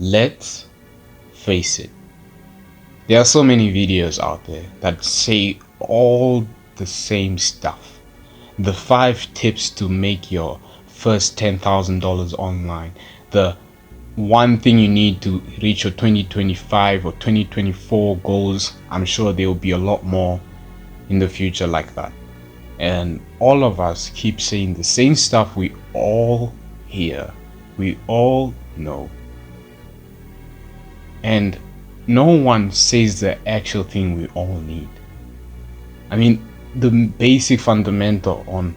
Let's face it, there are so many videos out there that say all the same stuff. The 5 tips to make your first $10,000 online. The one thing you need to reach your 2025 or 2024 goals. I'm sure there will be a lot more in the future like that. And all of us keep saying the same stuff we all hear, we all know. And no one says the actual thing we all need. I mean, the basic fundamental on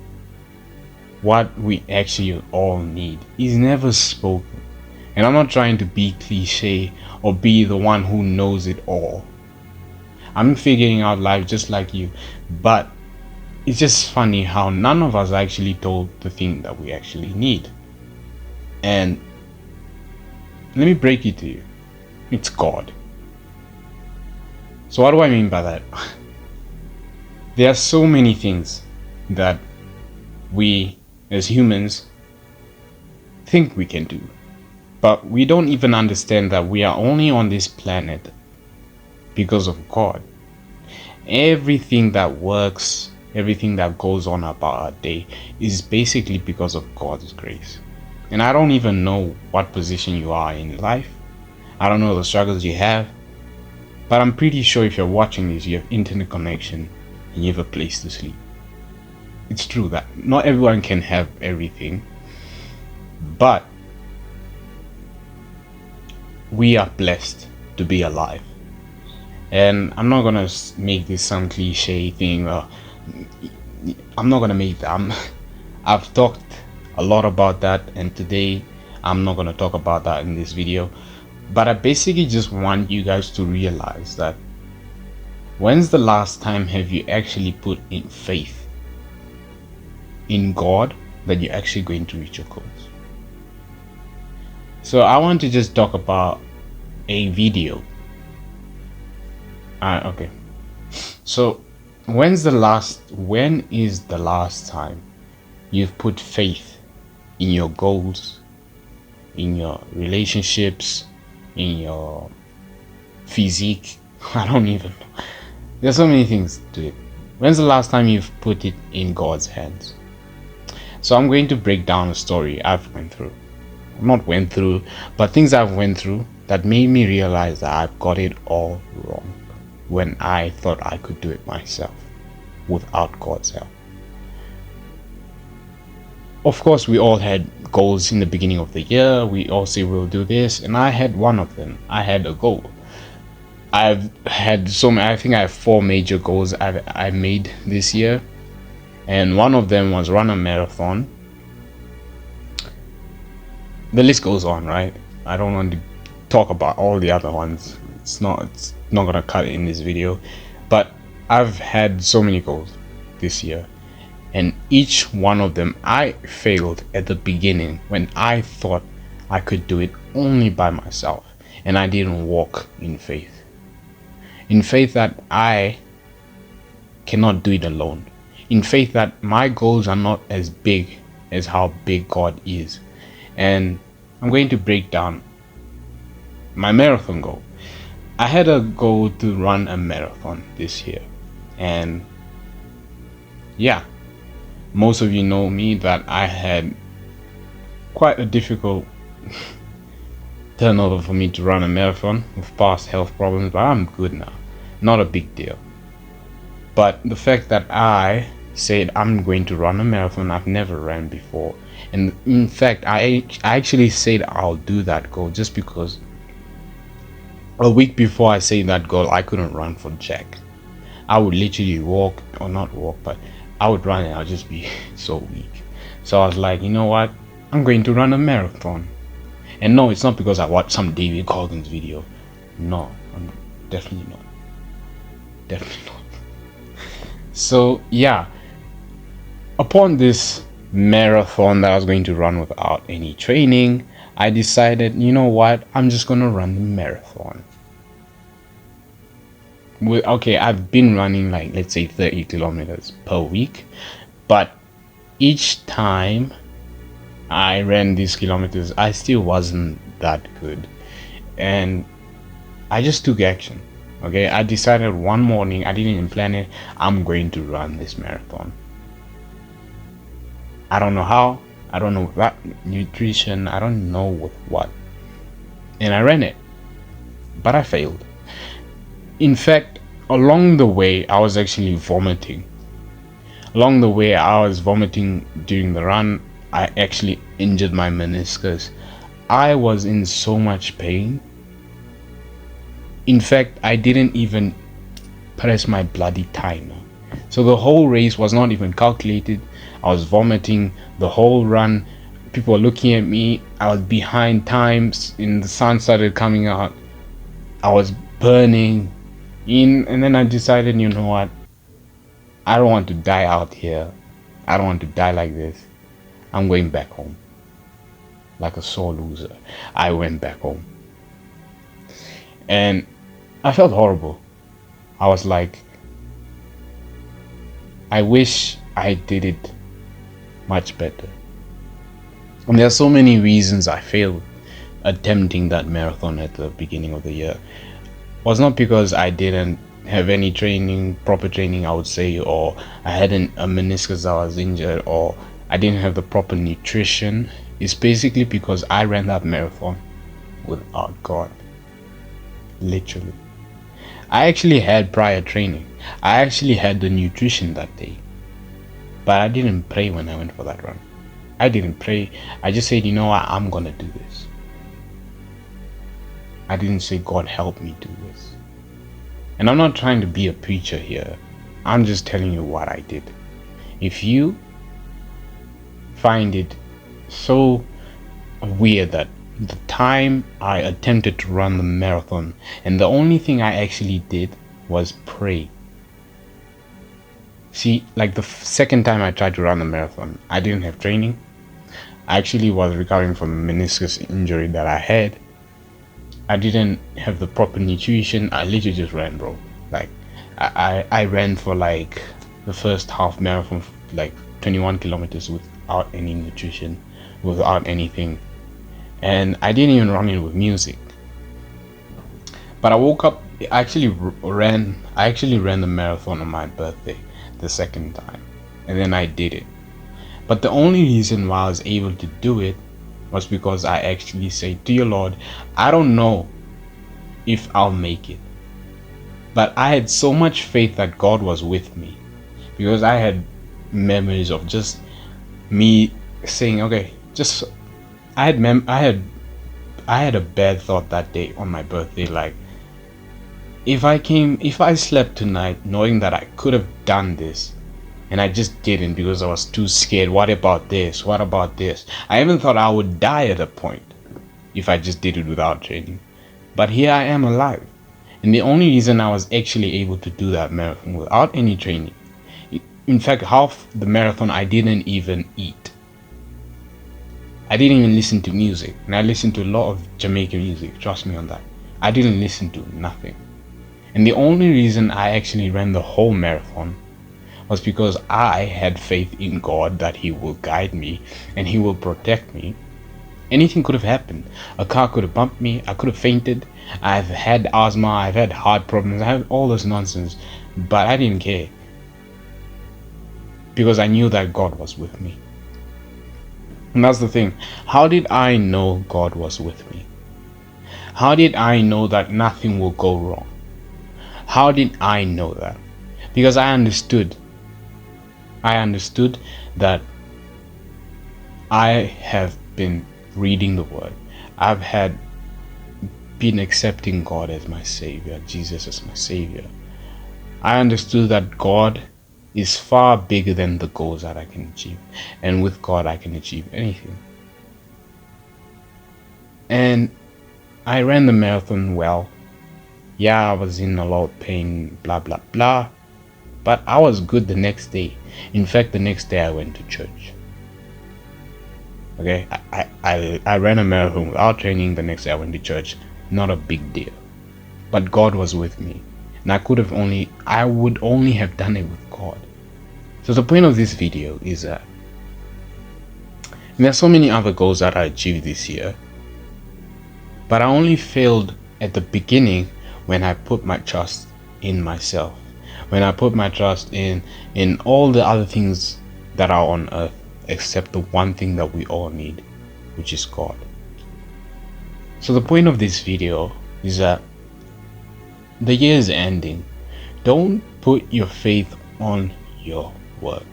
what we actually all need is never spoken. And I'm not trying to be cliche or be the one who knows it all. I'm figuring out life just like you, but it's just funny how none of us actually told the thing that we actually need. And let me break it to you. It's God. So what do I mean by that? There are so many things that we as humans think we can do, but we don't even understand that we are only on this planet because of God. Everything that works, everything that goes on about our day is basically because of God's grace. And I don't even know what position you are in life. I don't know the struggles you have, but I'm pretty sure if you're watching this, you have internet connection and you have a place to sleep. It's true that not everyone can have everything, but we are blessed to be alive. And I'm not gonna make this some cliche thing. I'm not gonna make that. I've talked a lot about that, and today I'm not gonna talk about that in this video. But I basically just want you guys to realize that when's the last time have you actually put in faith in God that you're actually going to reach your goals? So I want to just talk about a video. Okay. So when is the last time you've put faith in your goals, in your relationships, in your physique? I don't even know. There's so many things to it. When's the last time you've put it in God's hands? So I'm going to break down a story I've went through. Not went through, but things I've went through that made me realize that I've got it all wrong when I thought I could do it myself without God's help. Of course, we all had goals in the beginning of the year. We all say we'll do this, and I had one of them. I had a goal. I've had so many. I think I have 4 major goals I made this year, and one of them was run a marathon. The list goes on, right? I don't want to talk about all the other ones. It's not gonna cut it in this video, but I've had so many goals this year, and each one of them I failed at the beginning when I thought I could do it only by myself, and I didn't walk in faith that I cannot do it alone, in faith that my goals are not as big as how big God is. And I'm going to break down my marathon goal. I had a goal to run a marathon this year, and yeah, most of you know me that I had quite a difficult turnover for me to run a marathon with past health problems, but I'm good now. Not a big deal. But the fact that I said I'm going to run a marathon I've never ran before, and in fact I actually said I'll do that goal just because a week before I said that goal I couldn't run for jack. I would literally walk, or not walk, but I would run and I'll just be so weak. So I was like, you know what, I'm going to run a marathon. And no, it's not because I watched some David Goggins video. No, I'm definitely not. So yeah, upon this marathon that I was going to run without any training, I decided, you know what, I'm just gonna run the marathon. Okay, I've been running like, let's say 30 kilometers per week, but each time I ran these kilometers I still wasn't that good. And I just took action. Okay, I decided one morning, I didn't even plan it, I'm going to run this marathon. I don't know how, I don't know what nutrition, I don't know with what. And I ran it, but I failed. In fact, along the way, I was actually vomiting. Along the way, I was vomiting during the run. I actually injured my meniscus. I was in so much pain. In fact, I didn't even press my bloody timer. So the whole race was not even calculated. I was vomiting the whole run. People were looking at me. I was behind times. And the sun started coming out. I was burning. And then I decided, you know what? I don't want to die out here. I don't want to die like this. I'm going back home. Like a sore loser, I went back home. And I felt horrible. I was like, I wish I did it much better. And there are so many reasons I failed attempting that marathon at the beginning of the year. It was not because I didn't have any training, proper training, I would say, or I hadn't a meniscus that was injured, or I didn't have the proper nutrition. It's basically because I ran that marathon without God. Literally. I actually had prior training. I actually had the nutrition that day. But I didn't pray when I went for that run. I didn't pray. I just said, you know what, I'm gonna do this. I didn't say, God help me do this. And I'm not trying to be a preacher here. I'm just telling you what I did. If you find it so weird that the time I attempted to run the marathon and the only thing I actually did was pray. See, like the second time I tried to run the marathon, I didn't have training. I actually was recovering from a meniscus injury that I had. I didn't have the proper nutrition. I literally just ran, bro. Like I ran for like the first half marathon, like 21 kilometers without any nutrition, without anything. And I didn't even run it with music. But I woke up, I actually ran the marathon on my birthday the second time. And then I did it. But the only reason why I was able to do it was because I actually said, dear Lord, I don't know if I'll make it. But I had so much faith that God was with me. Because I had memories of just me saying, okay, just I had a bad thought that day on my birthday, like if I slept tonight knowing that I could have done this and I just didn't because I was too scared, what about this, what about this, I even thought I would die at a point if I just did it without training. But here I am alive, and the only reason I was actually able to do that marathon without any training, in fact half the marathon I didn't even eat. I didn't even listen to music, and I listened to a lot of Jamaican music, trust me on that. I didn't listen to nothing. And the only reason I actually ran the whole marathon was because I had faith in God that He will guide me and He will protect me. Anything could have happened. A car could have bumped me, I could have fainted, I've had asthma, I've had heart problems, I had all this nonsense, but I didn't care. Because I knew that God was with me. And that's the thing. How did I know God was with me? How did I know that nothing will go wrong? How did I know that? Because I understood that I have been reading the Word. I've been accepting God as my Savior, Jesus as my Savior. I understood that God is far bigger than the goals that I can achieve, and with God I can achieve anything. And I ran the marathon well. Yeah, I was in a lot of pain, blah blah blah, but I was good the next day. In fact, the next day I went to church. Okay, I ran a marathon without training. The next day I went to church. Not a big deal, but God was with me, and I would only have done it with God. So the point of this video is that there are so many other goals that I achieved this year, But I only failed at the beginning when I put my trust in myself. When I put my trust in all the other things that are on earth except the one thing that we all need, which is God. So the point of this video is that the year is ending. Don't put your faith on your work.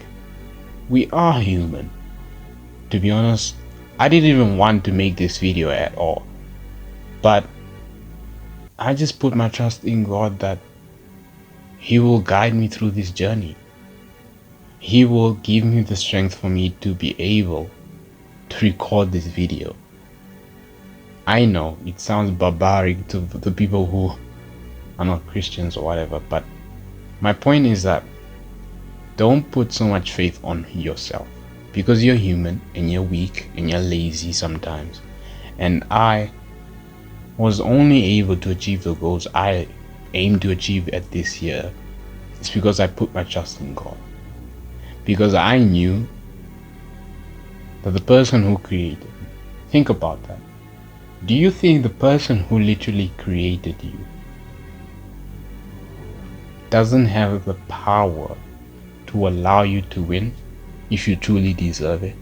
We are human. To be honest, I didn't even want to make this video at all. But I just put my trust in God that He will guide me through this journey. He will give me the strength for me to be able to record this video. I know it sounds barbaric to the people who are not Christians or whatever, but my point is that don't put so much faith on yourself, because you're human and you're weak and you're lazy sometimes. And I was only able to achieve the goals I aim to achieve at this year. It's because I put my trust in God. Because I knew that the person who created me, think about that. Do you think the person who literally created you doesn't have the power to allow you to win if you truly deserve it?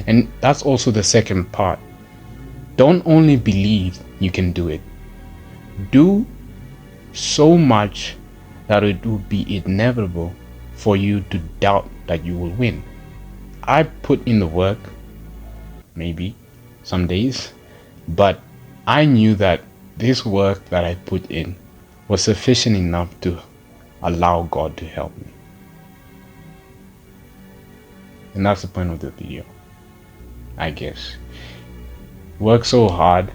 And that's also the second part. Don't only believe you can do it. Do so much that it would be inevitable for you to doubt that you will win. I put in the work, maybe some days, but I knew that this work that I put in was sufficient enough to allow God to help me. And that's the point of the video, I guess. Work so hard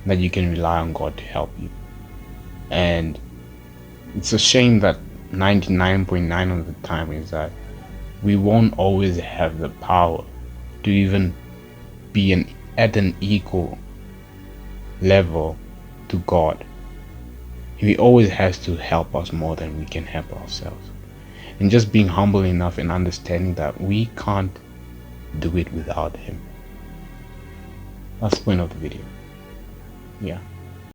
that you can rely on God to help you. And it's a shame that 99.9% of the time is that we won't always have the power to even be at an equal level to God. He always has to help us more than we can help ourselves. And just being humble enough and understanding that we can't do it without Him. That's the point of the video. Yeah.